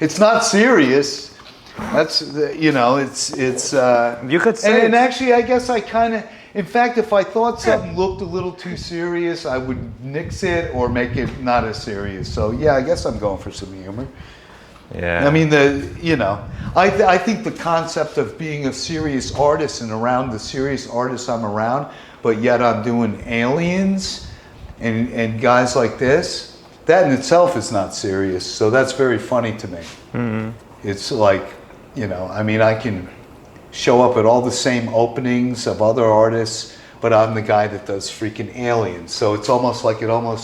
It's not serious. That's you know, it's You could say and actually, I guess I kind of. In fact, if I thought something looked a little too serious, I would nix it or make it not as serious. So yeah, I guess I'm going for some humor. Yeah. I mean, I think the concept of being a serious artist and around the serious artists I'm around, but yet I'm doing aliens and guys like this, that in itself is not serious. So that's very funny to me. Mm-hmm. It's like, you know, I mean, I can show up at all the same openings of other artists, but I'm the guy that does freaking aliens. So it's almost like you know,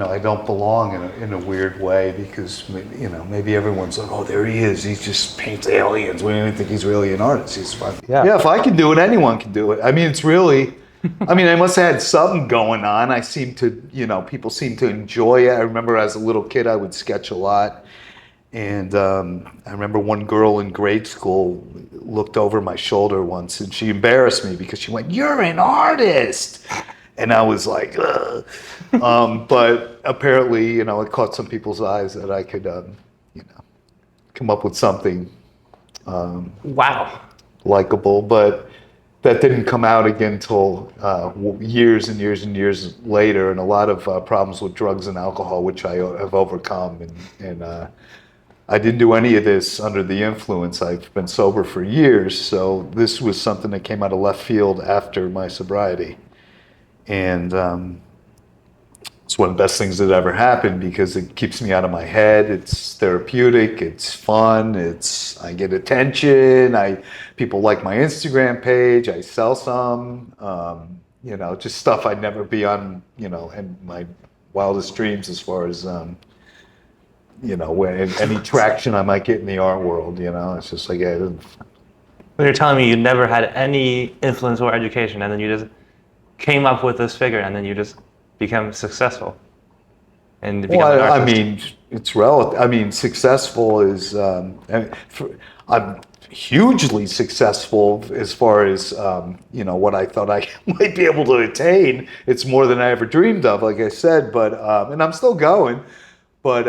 I don't belong in a weird way because, you know, maybe everyone's like, oh, there he is. He just paints aliens. We don't even think he's really an artist. He's fun. Yeah, if I can do it, anyone can do it. I mean, it's really, I mean, I must have had something going on. I seem to, you know, people seem to enjoy it. I remember as a little kid, I would sketch a lot. And I remember one girl in grade school looked over my shoulder once and she embarrassed me because she went, "You're an artist." And I was like, ugh. But apparently, you know, it caught some people's eyes that I could, you know, come up with something wow, likable. But that didn't come out again until years and years and years later, and a lot of problems with drugs and alcohol, which I have overcome. And I didn't do any of this under the influence. I've been sober for years, so this was something that came out of left field after my sobriety. And it's one of the best things that ever happened because it keeps me out of my head. It's therapeutic. It's fun. I get attention. People like my Instagram page. I sell some. You know, just stuff I'd never be on. You know, in my wildest dreams as far as you know, any traction I might get in the art world. You know, it's just like when you're telling me you never had any influence or education, and then you just came up with this figure, and then you just became successful. And become an artist. I mean, it's relative. I mean, successful is. I'm hugely successful as far as you know what I thought I might be able to attain. It's more than I ever dreamed of, like I said. But and I'm still going. But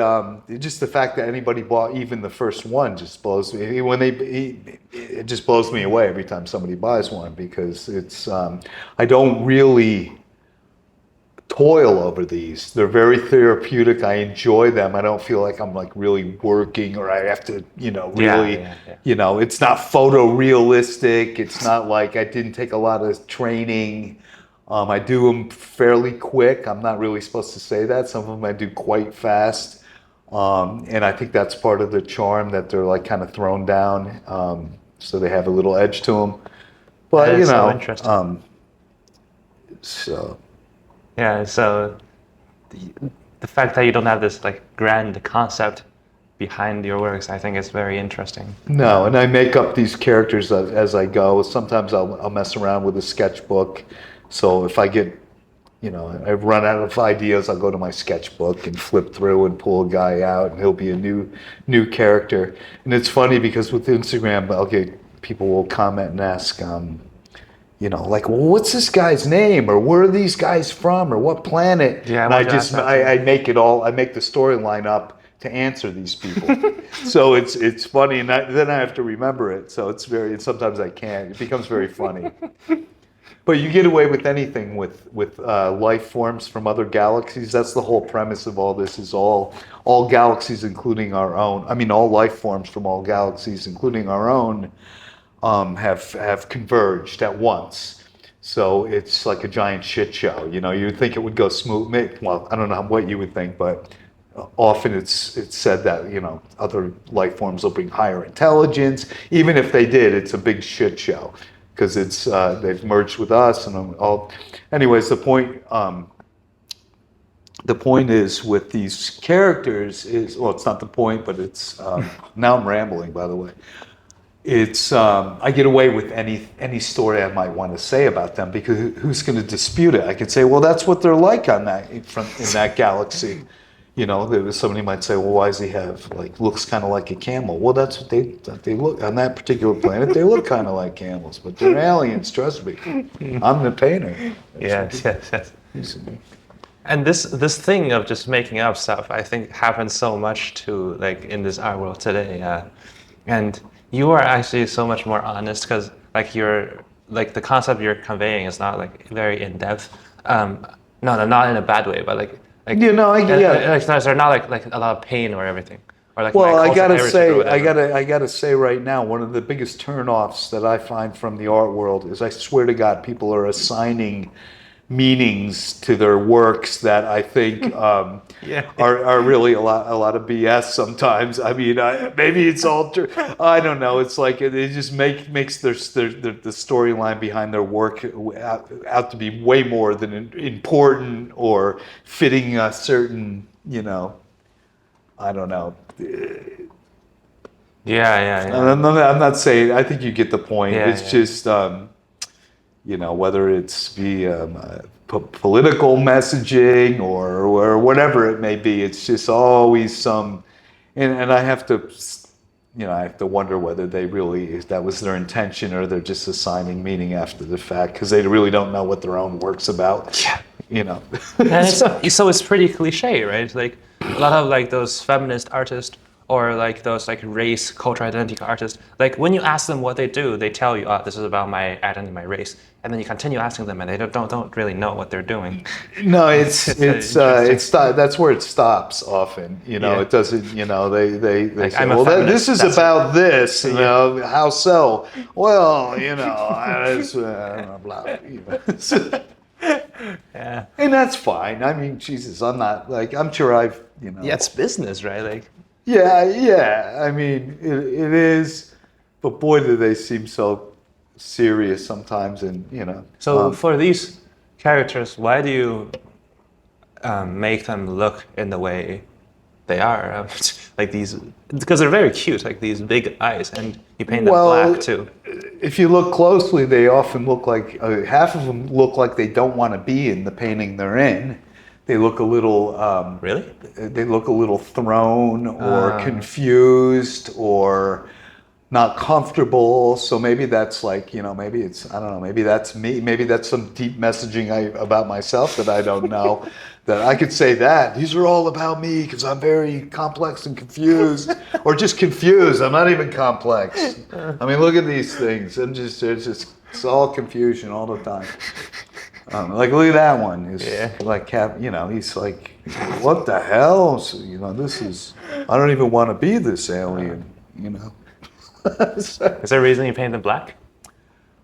just the fact that anybody bought even the first one just blows me. It just blows me away every time somebody buys one because it's. I don't really toil over these. They're very therapeutic. I enjoy them. I don't feel like I'm like really working or I have to, you know, really, you know. It's not photorealistic. It's not like I didn't take a lot of training. I do them fairly quick. I'm not really supposed to say that. Some of them I do quite fast. And I think that's part of the charm that they're like kind of thrown down. So they have a little edge to them. But, you know, so interesting. So. Yeah, so the fact that you don't have this like grand concept behind your works, I think is very interesting. No, and I make up these characters as I go. Sometimes I'll mess around with a sketchbook. So if I get, you know, I've run out of ideas, I'll go to my sketchbook and flip through and pull a guy out, and he'll be a new character. And it's funny because with Instagram, people will comment and ask, you know, like, well, what's this guy's name, or where are these guys from, or what planet? Yeah, and I make the storyline up to answer these people. So it's funny, and then I have to remember it. So sometimes I can't. It becomes very funny. But you get away with anything with life forms from other galaxies. That's the whole premise of all this. Is all galaxies, including our own. I mean, all life forms from all galaxies, including our own, have converged at once. So it's like a giant shit show. You know, you'd think it would go smooth. Well, I don't know what you would think, but often it's said that, you know, other life forms will bring higher intelligence. Even if they did, it's a big shit show. Because they've merged with us and all. Anyways, the point is with these characters is, well, it's not the point, but it's now I'm rambling, by the way. It's I get away with any story I might want to say about them because who's going to dispute it? I could say, well, that's what they're like in that galaxy. You know, somebody might say, well, why does he have, like, looks kind of like a camel? Well, that's what they look, on that particular planet, they look kind of like camels, but they're aliens, trust me. I'm the painter. Yes. And this thing of just making up stuff, I think, happens so much to like in this art world today. And you are actually so much more honest because like you're like the concept you're conveying is not like very in depth. No, not in a bad way, but like You know, yeah. like there's not like a lot of pain or everything, or like Well, my I cultural gotta heritage or say, whatever. I gotta say right now, one of the biggest turnoffs that I find from the art world is, I swear to God, people are assigning meanings to their works that I think Yeah. are really a lot of BS sometimes. I mean, maybe it's all true. I don't know. It's like it just makes the storyline behind their work out to be way more than important or fitting a certain, I don't know. Yeah. I'm not saying. I think you get the point. Yeah, It's yeah. just, whether it's political messaging or whatever it may be. It's just always some, and I have to, I have to wonder whether they really, if that was their intention, or they're just assigning meaning after the fact because they really don't know what their own work's about. Yeah. You know. And it's pretty cliche, right? Like a lot of like those feminist artists or like those like race cultural identity artists. Like when you ask them what they do, they tell you, "Oh, this is about my identity, my race," and then you continue asking them, and they don't really know what they're doing. No, It's interesting. that's where it stops often. Yeah. It doesn't. They Like say, I'm a well, this feminist. is That's about this. yeah. How so? Well, it's, blah. Yeah. And that's fine. I mean, Jesus, I'm not like, I'm sure I've, Yeah, it's business, right? Like yeah. I mean, it is, but boy, do they seem so serious sometimes, and so for these characters, why do you make them look in the way they are? Like these, because they're very cute, like these big eyes, and you paint them well, black too. if you look closely, they often look like, half of them look like they don't want to be in the painting they're in. They look a little, Really? they look a little thrown or Uh, confused or not comfortable. So maybe that's like, maybe it's, I don't know, maybe that's me. Maybe that's some deep messaging about myself that I don't know. That I could say that these are all about me because I'm very complex and confused, or just confused. I'm not even complex. I mean, look at these things. It's all confusion all the time. Like, look at that one. He's Yeah. like, he's like, what the hell? So, this is, I don't even want to be this alien, is there a reason you paint them black?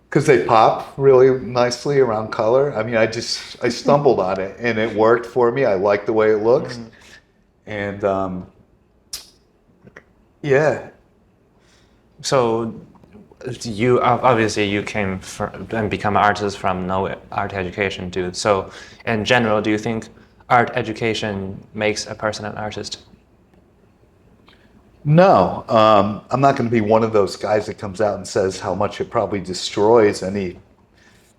Because they pop really nicely around color. I mean, I stumbled on it and it worked for me. I like the way it looks. And yeah. So you obviously you came from, and become an artist from no art education, dude. So in general, do you think art education makes a person an artist? No, I'm not going to be one of those guys that comes out and says how much it probably destroys any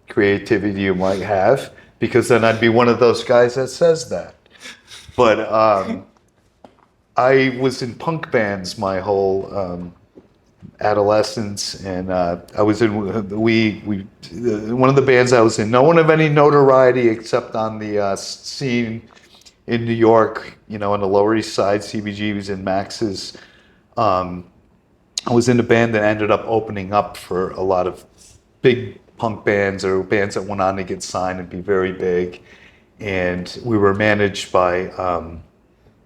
creativity you might have, because then I'd be one of those guys that says that. But I was in punk bands my whole adolescence, and I was in one of the bands I was in. No one of any notoriety except on the scene in New York, on the Lower East Side, CBGBs and Max's. I was in a band that ended up opening up for a lot of big punk bands, or bands that went on to get signed and be very big. And we were managed by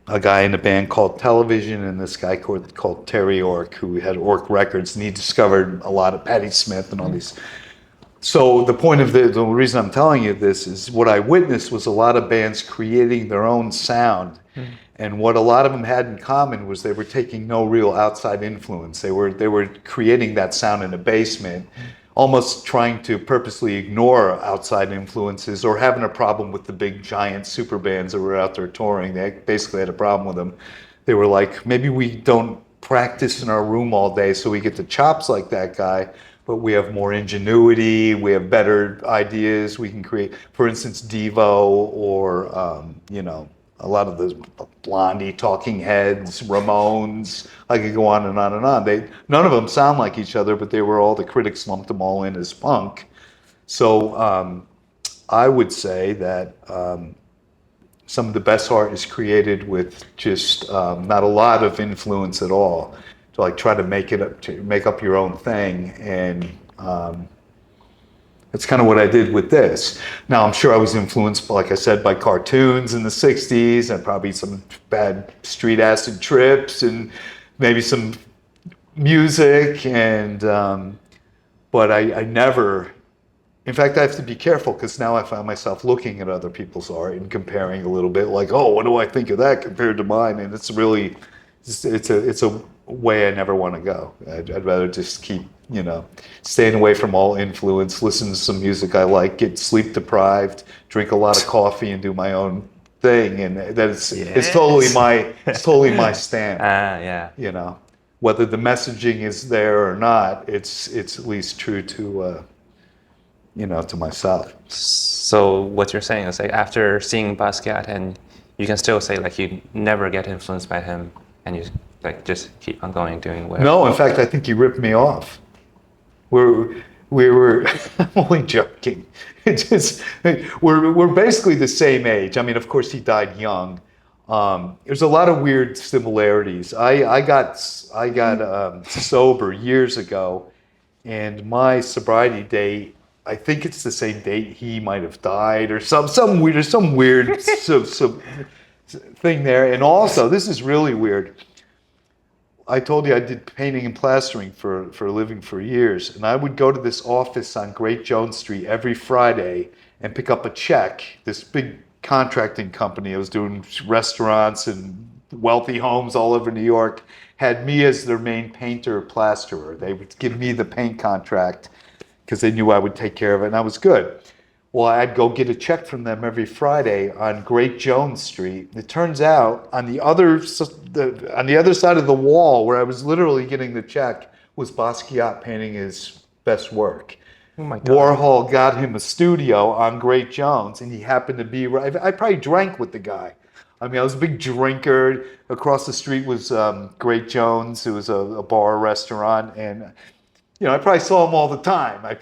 a guy in a band called Television, and this guy called Terry Ork, who had Ork Records, and he discovered a lot of Patti Smith and all these. So the point of the reason I'm telling you this is, what I witnessed was a lot of bands creating their own sound. And what a lot of them had in common was they were taking no real outside influence. They were creating that sound in a basement, almost trying to purposely ignore outside influences, or having a problem with the big giant super bands that were out there touring. They basically had a problem with them. They were like, maybe we don't practice in our room all day so we get the chops like that guy, but we have more ingenuity, we have better ideas, we can create, for instance, Devo, or a lot of those Blondie, Talking Heads, Ramones. I could go on and on and on. None of them sound like each other, but the critics lumped them all in as punk. So I would say that some of the best art is created with just not a lot of influence at all. To like try to make up your own thing, and that's kind of what I did with this. Now I'm sure I was influenced, like I said, by cartoons in the '60s, and probably some bad street acid trips, and maybe some music, and but I never. In fact, I have to be careful because now I find myself looking at other people's art and comparing a little bit, like, oh, what do I think of that compared to mine? And it's really, it's a way I never want to go. I'd rather just keep, staying away from all influence, listen to some music I like, get sleep deprived, drink a lot of coffee, and do my own thing. And that it's totally my stand. Yeah. Whether the messaging is there or not, it's at least true to. To myself. So what you're saying is like after seeing Basquiat, and you can still say like you never get influenced by him, and you like just keep on going doing whatever. No, in fact, I think he ripped me off. We were. I'm only joking. It's just we're basically the same age. I mean, of course, he died young. There's a lot of weird similarities. I got sober years ago, and my sobriety date. I think it's the same date he might have died, or some weird thing there. And also, this is really weird. I told you I did painting and plastering for a living for years, and I would go to this office on Great Jones Street every Friday and pick up a check. This big contracting company, I was doing restaurants and wealthy homes all over New York, had me as their main painter or plasterer. They would give me the paint contract, because they knew I would take care of it, and I was good. Well, I'd go get a check from them every Friday on Great Jones Street. It turns out on the other side of the wall, where I was literally getting the check, was Basquiat painting his best work. Oh my God. Warhol got him a studio on Great Jones, and he happened to be right. I probably drank with the guy. I mean, I was a big drinker. Across the street was Great Jones. It was a bar, restaurant, and I probably saw him all the time. I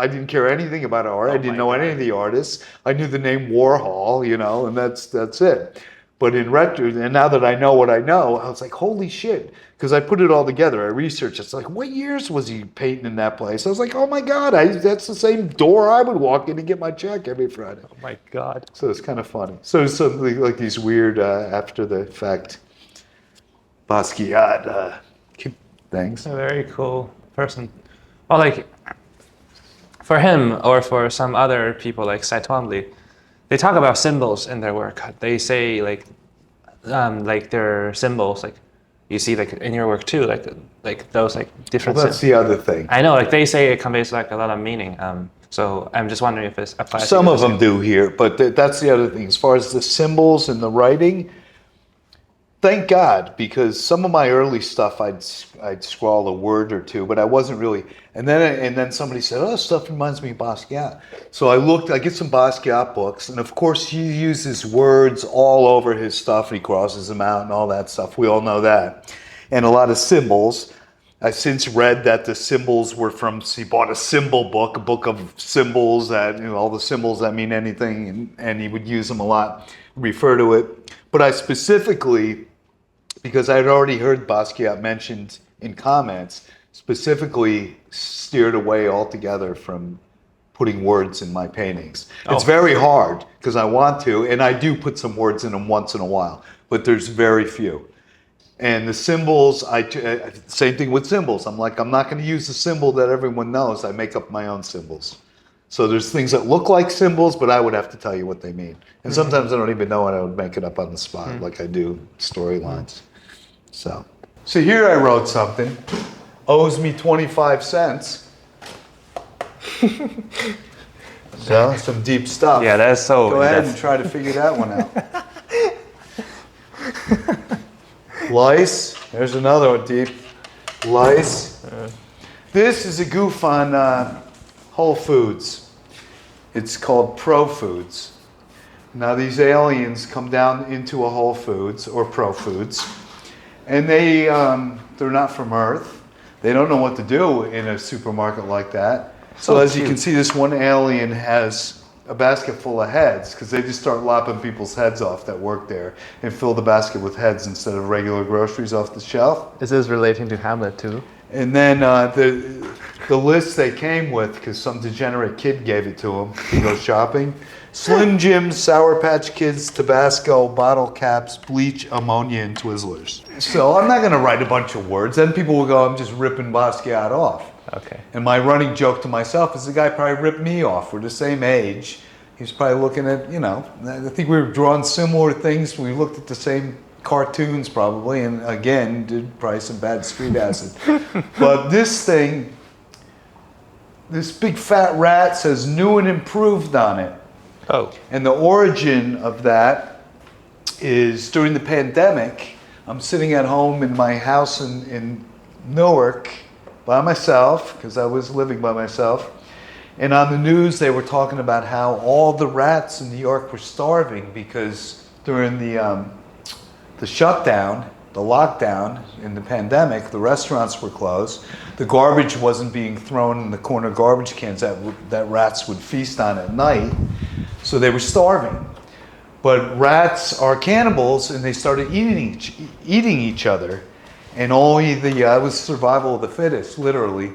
didn't care anything about art. I didn't know any of the artists. I knew the name Warhol, and that's it. But in retro, and now that I know what I know, I was like, holy shit. Because I put it all together. I researched. It's like, what years was he painting in that place? I was like, oh my God, that's the same door I would walk in to get my check every Friday. Oh my God. So it's kind of funny. So like these weird after the fact Basquiat things. A very cool person. Well, like for him or for some other people like Cy Twombly, they talk about symbols in their work. They say like their symbols, like you see like in your work too, like those like different. Well, that's the other thing. I know, like they say it conveys like a lot of meaning. So I'm just wondering if it applies. Some of them do here, but that's the other thing. As far as the symbols and the writing, thank God, because some of my early stuff I'd scrawl a word or two, but I wasn't really. And then somebody said, "Oh, stuff reminds me of Basquiat." So I get some Basquiat books, and of course he uses words all over his stuff. He crosses them out and all that stuff. We all know that, and a lot of symbols. I've since read that the symbols were he bought a symbol book, a book of symbols that, all the symbols that mean anything, and he would use them a lot, refer to it. But I specifically, because I had already heard Basquiat mentioned in comments, specifically steered away altogether from putting words in my paintings. It's very hard because I want to, and I do put some words in them once in a while, but there's very few. And the symbols, same thing with symbols. I'm not going to use the symbol that everyone knows. I make up my own symbols. So there's things that look like symbols, but I would have to tell you what they mean. And sometimes I don't even know, and I would make it up on the spot, like I do storylines. So here I wrote something. Owes me 25 cents. So some deep stuff. Yeah, that's so. Go ahead and try to figure that one out. Lice. There's another one deep. Lice. This is a goof on Whole Foods. It's called Pro Foods. Now these aliens come down into a Whole Foods or Pro Foods, and they're not from Earth. They don't know what to do in a supermarket like that. So as you can see, this one alien has a basket full of heads because they just start lopping people's heads off that work there and fill the basket with heads instead of regular groceries off the shelf. Is this relating to Hamlet too? And then the list they came with, because some degenerate kid gave it to them to go shopping: Slim Jims, Sour Patch Kids, Tabasco, bottle caps, bleach, ammonia, and Twizzlers. So I'm not going to write a bunch of words. Then people will go, I'm just ripping Basquiat off. Okay. And my running joke to myself is the guy probably ripped me off. We're the same age. He's probably looking at, I think we were drawing similar things. We looked at the same cartoons probably, and again, did probably some bad street acid. But this thing, this big fat rat says new and improved on it. Oh. And the origin of that is during the pandemic. I'm sitting at home in my house in Newark by myself, because I was living by myself. And on the news, they were talking about how all the rats in New York were starving because during the shutdown, the lockdown in the pandemic, the restaurants were closed. The garbage wasn't being thrown in the corner garbage cans that rats would feast on at night. So they were starving. But rats are cannibals, and they started eating each other. And only it was survival of the fittest, literally.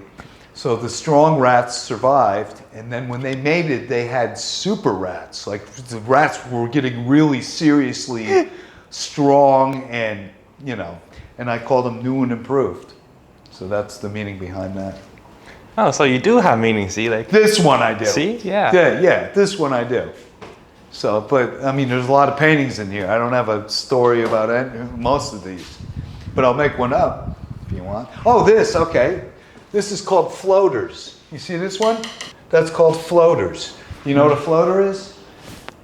So the strong rats survived, and then when they mated, they had super rats. Like the rats were getting really seriously strong, and and I call them new and improved. So that's the meaning behind that. Oh, so you do have meaning, see? Like This one I do. See? Yeah. Yeah, this one I do. So, but I mean, there's a lot of paintings in here. I don't have a story about most of these, but I'll make one up if you want. Oh, okay. This is called floaters. You see this one? That's called floaters. You know what a floater is?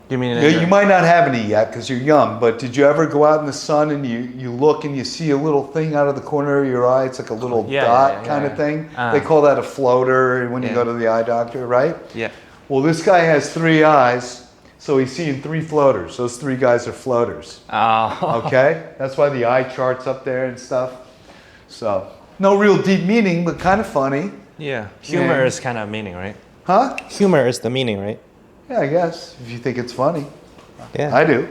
You mean You might not have any yet because you're young, but did you ever go out in the sun and you look and you see a little thing out of the corner of your eye? It's like a little dot kind of thing. They call that a floater when you go to the eye doctor, right? Yeah. Well, this guy has 3 eyes, so he's seeing 3 floaters. Those 3 guys are floaters. Oh. Okay? That's why the eye chart's up there and stuff. So, no real deep meaning, but kind of funny. Yeah. Humor is kind of meaning, right? Huh? Humor is the meaning, right? Yeah, I guess, if you think it's funny. Yeah. I do.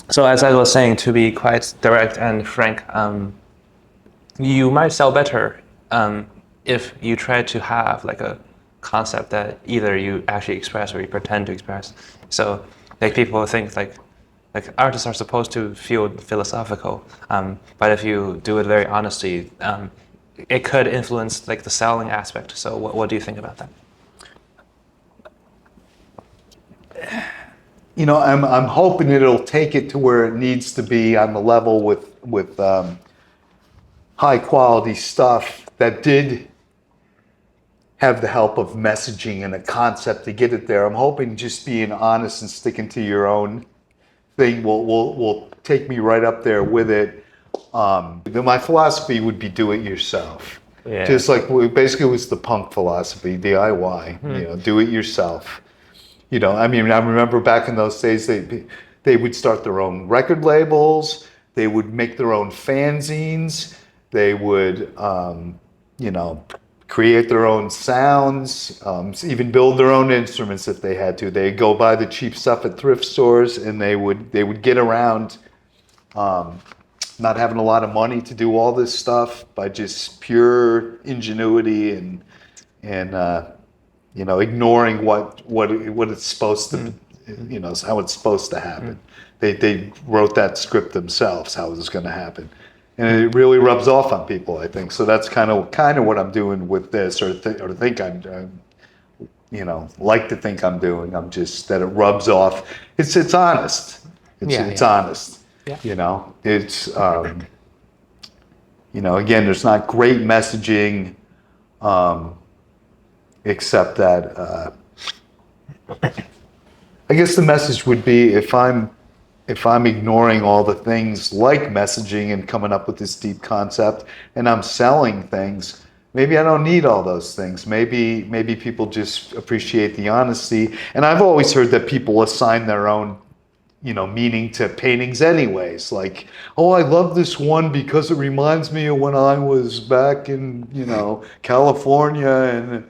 So as I was saying, to be quite direct and frank, you might sell better if you try to have like a concept that either you actually express or you pretend to express. So like people think like artists are supposed to feel philosophical, but if you do it very honestly, it could influence like the selling aspect. So what do you think about that? I'm hoping it'll take it to where it needs to be on the level with high quality stuff that did have the help of messaging and a concept to get it there. I'm hoping just being honest and sticking to your own thing will take me right up there with it. My philosophy would be do it yourself. Yeah. Just like basically it was the punk philosophy, DIY. Do it yourself. I remember back in those days they would start their own record labels. They would make their own fanzines. They would create their own sounds, even build their own instruments if they had to. They'd go buy the cheap stuff at thrift stores, and they would get around not having a lot of money to do all this stuff by just pure ingenuity and ignoring what it's supposed to, how it's supposed to happen. They wrote that script themselves, how it was going to happen. And it really rubs off on people, I think. So that's kind of what I'm doing with this, or think I'm like to think I'm doing. I'm just that it rubs off. It's honest. It's honest. Yeah. It's again, there's not great messaging, except that I guess the message would be if I'm ignoring all the things like messaging and coming up with this deep concept, and I'm selling things, maybe I don't need all those things. Maybe people just appreciate the honesty. And I've always heard that people assign their own, meaning to paintings anyways. Like, oh, I love this one because it reminds me of when I was back in, California, and,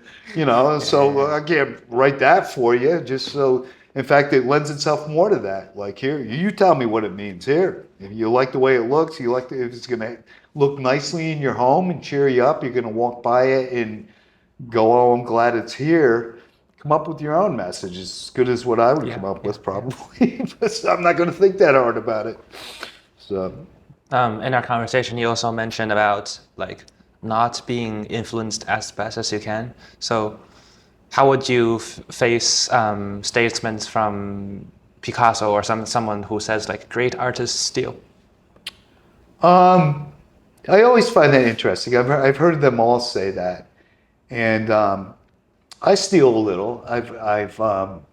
so I can't write that for you, just so, in fact, it lends itself more to that. Like, here, you tell me what it means here. If you like the way it looks, if it's going to look nicely in your home and cheer you up, you're going to walk by it and go, oh, I'm glad it's here. Come up with your own message, as good as what I would come up with, probably. But I'm not going to think that hard about it. So, in our conversation, you also mentioned about like not being influenced as best as you can. So, how would you face statements from Picasso or someone who says like great artists steal? I always find that interesting. I've heard them all say that, and I steal a little.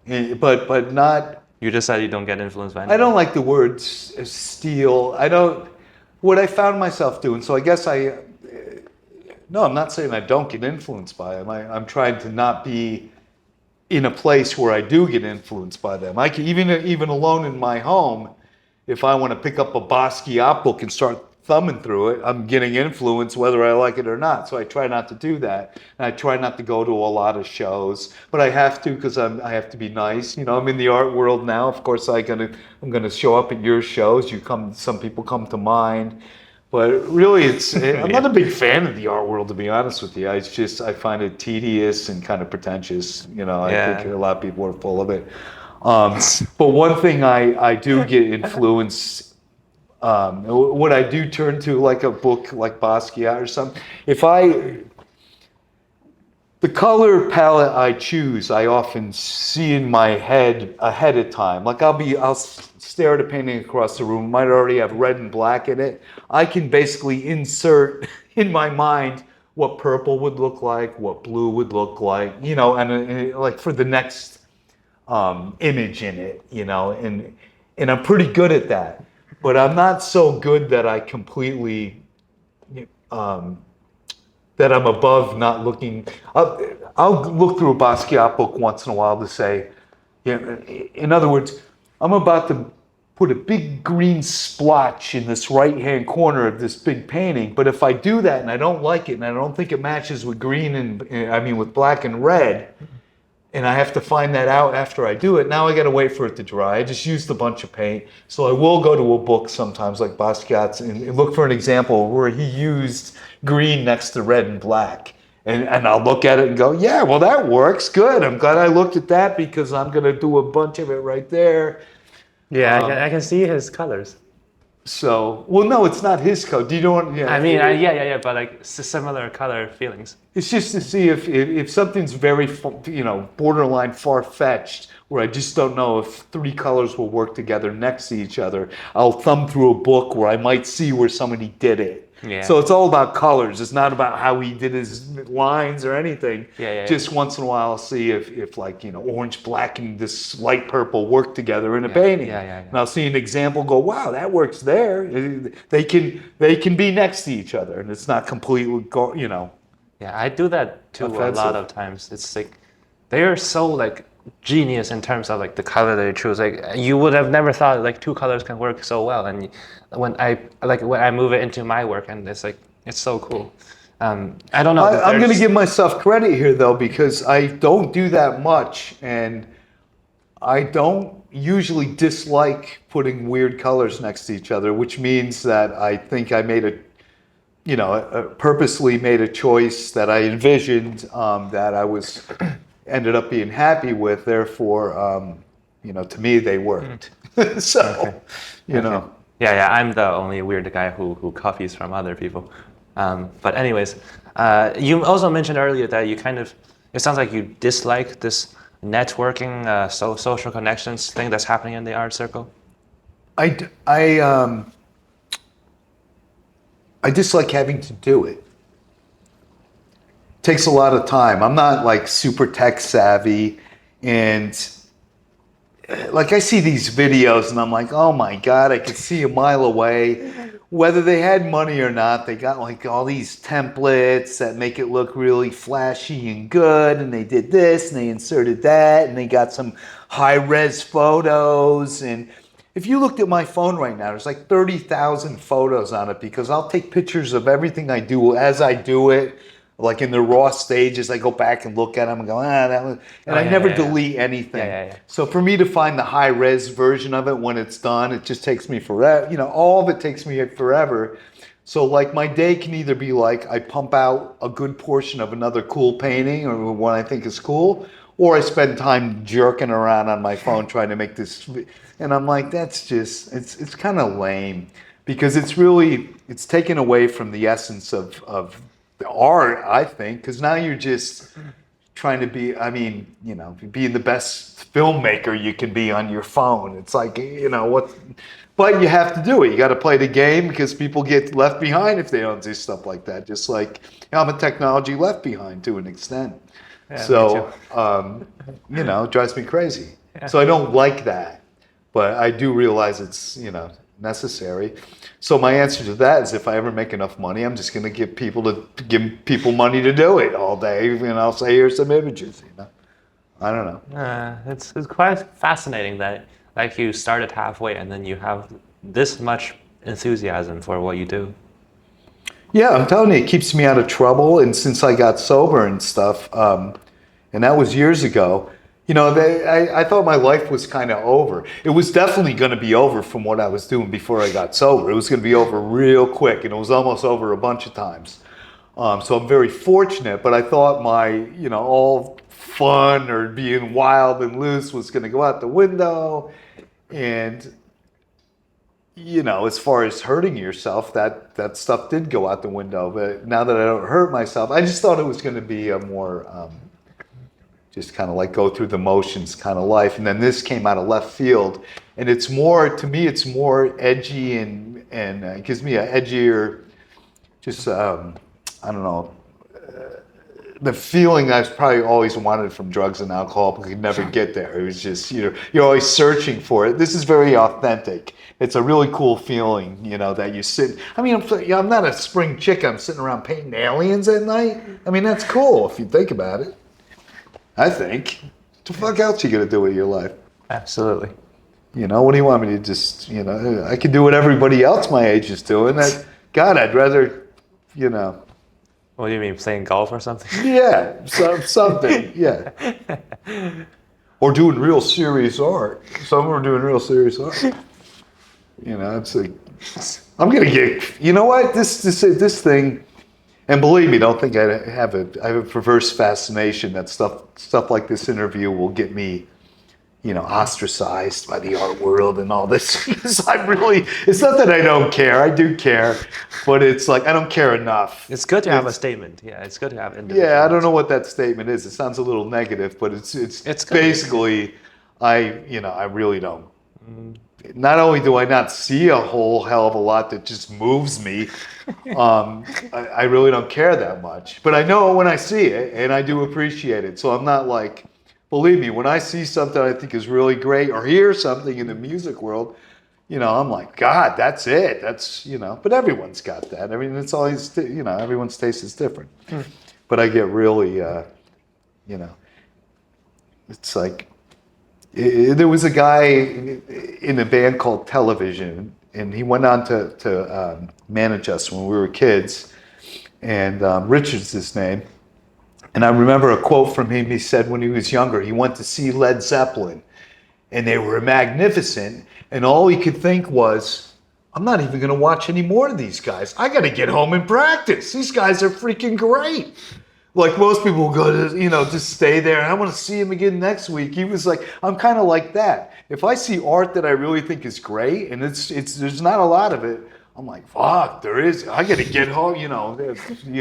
But not. You just said you don't get influenced by anything. I don't like the word steal. I don't. What I found myself doing. So I guess no, I'm not saying I don't get influenced by them. I'm trying to not be in a place where I do get influenced by them. I can even alone in my home, if I want to pick up a Basquiat book and start thumbing through it, I'm getting influenced whether I like it or not. So I try not to do that. And I try not to go to a lot of shows, but I have to because I have to be nice. I'm in the art world now. Of course, I'm gonna show up at your shows. Some people come to mine. But really, I'm not a big fan of the art world, to be honest with you. I find it tedious and kind of pretentious. I think a lot of people are full of it. But one thing I do get influenced. What I do turn to, like a book like Basquiat or something, the color palette I choose, I often see in my head ahead of time. Like I'll stare at a painting across the room, might already have red and black in it. I can basically insert in my mind what purple would look like, what blue would look like, and like for the next image in it, and I'm pretty good at that. But I'm not so good that I completely, that I'm above not looking. I'll look through a Basquiat book once in a while to say, in other words, I'm about to put a big green splotch in this right-hand corner of this big painting. But if I do that and I don't like it and I don't think it matches with with black and red, and I have to find that out after I do it. Now I got to wait for it to dry. I just used a bunch of paint. So I will go to a book sometimes like Basquiat's and look for an example where he used green next to red and black. And I'll look at it and go, yeah, well, that works. Good. I'm glad I looked at that because I'm going to do a bunch of it right there. Yeah, I can see his colors. So, well, no, it's not his code. Do you know what? Yeah. I mean, yeah, but like similar color feelings. It's just to see if something's very, borderline far-fetched, where I just don't know if three colors will work together next to each other. I'll thumb through a book where I might see where somebody did it. Yeah. So it's all about colors. It's not about how he did his lines or anything. Just once in a while, I'll see if orange, black, and this light purple work together in a painting. And I'll see an example. Go, wow, that works there. They can be next to each other, and it's not completely Yeah, I do that too offensive. A lot of times. It's like they are so like genius in terms of like the color they choose. Like you would have never thought like two colors can work so well. And when I move it into my work, and it's so cool. I don't know. I'm going to give myself credit here though, because I don't do that much, and I don't usually dislike putting weird colors next to each other, which means that I think I made purposely made a choice that I envisioned that I ended up being happy with. Therefore, to me they worked. So, Yeah, I'm the only weird guy who copies from other people. But anyways, you also mentioned earlier that it sounds like you dislike this networking, social connections thing that's happening in the art circle. I dislike having to do it. Takes a lot of time. I'm not like super tech savvy, and like I see these videos and I'm like, oh my God, I could see a mile away. Whether they had money or not, they got like all these templates that make it look really flashy and good, and they did this and they inserted that and they got some high res photos, and if you looked at my phone right now, there's like 30,000 photos on it because I'll take pictures of everything I do as I do it. Like in the raw stages, I go back and look at them and go, that was, and Oh, I yeah, never yeah, yeah. delete anything. Yeah. So for me to find the high res version of it when it's done, it just takes me forever. You know, all of it takes me forever. So like my day can either be like I pump out a good portion of another cool painting or one I think is cool, or I spend time jerking around on my phone trying to make this. And I'm like, that's just, it's kind of lame because it's taken away from the essence of the art, I think, because now you're just trying to be, I mean, you know, being the best filmmaker you can be on your phone. It's like, you know, but you have to do it. You got to play the game because people get left behind if they don't do stuff like that. Just like I'm a technology left behind to an extent. Yeah, So, you know, it drives me crazy. Yeah. So I don't like that, but I do realize it's, you know, necessary. So my answer to that is if I ever make enough money, I'm just going to give people money to do it all day. And I'll say, here's some images, you know. I don't know. It's quite fascinating that like you started halfway and then you have this much enthusiasm for what you do. Yeah, I'm telling you, it keeps me out of trouble. And since I got sober and stuff, and that was years ago, you know, I thought my life was kind of over. It was definitely going to be over from what I was doing before I got sober. It was going to be over real quick, and it was almost over a bunch of times. So I'm very fortunate, but I thought my, you know, all fun or being wild and loose was going to go out the window. And, you know, as far as hurting yourself, that stuff did go out the window. But now that I don't hurt myself, I just thought it was going to be a more... just kind of like go through the motions kind of life. And then this came out of left field. And it's more, to me, it's more edgy and it gives me an edgier, just, I don't know, the feeling I've probably always wanted from drugs and alcohol, but could never get there. It was just, you know, you're always searching for it. This is very authentic. It's a really cool feeling, you know, that you sit, I mean, I'm not a spring chicken. I'm sitting around painting aliens at night. I mean, that's cool if you think about it. I think. What the fuck else you gonna do with your life? Absolutely. You know, what do you want me to just, you know, I can do what everybody else my age is doing. God, I'd rather, you know. What do you mean, playing golf or something? Yeah, something, yeah. Or doing real serious art. Some are doing real serious art. You know, it's like, I'm gonna get, you know what, this thing, and believe me, don't think I have a perverse fascination that stuff like this interview will get me, you know, ostracized by the art world and all this. Because it's not that I don't care, I do care, but it's like I don't care enough. It's good to have a statement. Yeah, it's good to have individual. Yeah, I don't know what that statement is. It sounds a little negative, but it's basically, I really don't. Not only do I not see a whole hell of a lot that just moves me, I really don't care that much. But I know when I see it, and I do appreciate it. So I'm not like, believe me, when I see something I think is really great, or hear something in the music world, you know, I'm like, God, that's it. That's, you know, but everyone's got that. I mean, it's always, you know, everyone's taste is different. But I get really, you know, it's like, there was a guy in a band called Television, and he went on to manage us when we were kids, and Richard's his name. And I remember a quote from him. He said when he was younger, he went to see Led Zeppelin, and they were magnificent, and all he could think was, I'm not even going to watch any more of these guys. I got to get home and practice. These guys are freaking great. Like most people go to, you know, just stay there. I want to see him again next week. He was like, I'm kind of like that. If I see art that I really think is great, and there's not a lot of it, I'm like, fuck, there is. I got to get home, you know,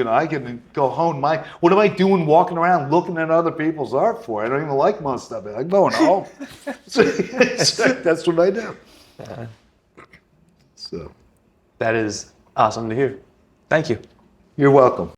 I can go home. What am I doing walking around looking at other people's art for? I don't even like most of it. I'm going home. So, that's what I do. So that is awesome to hear. Thank you. You're welcome.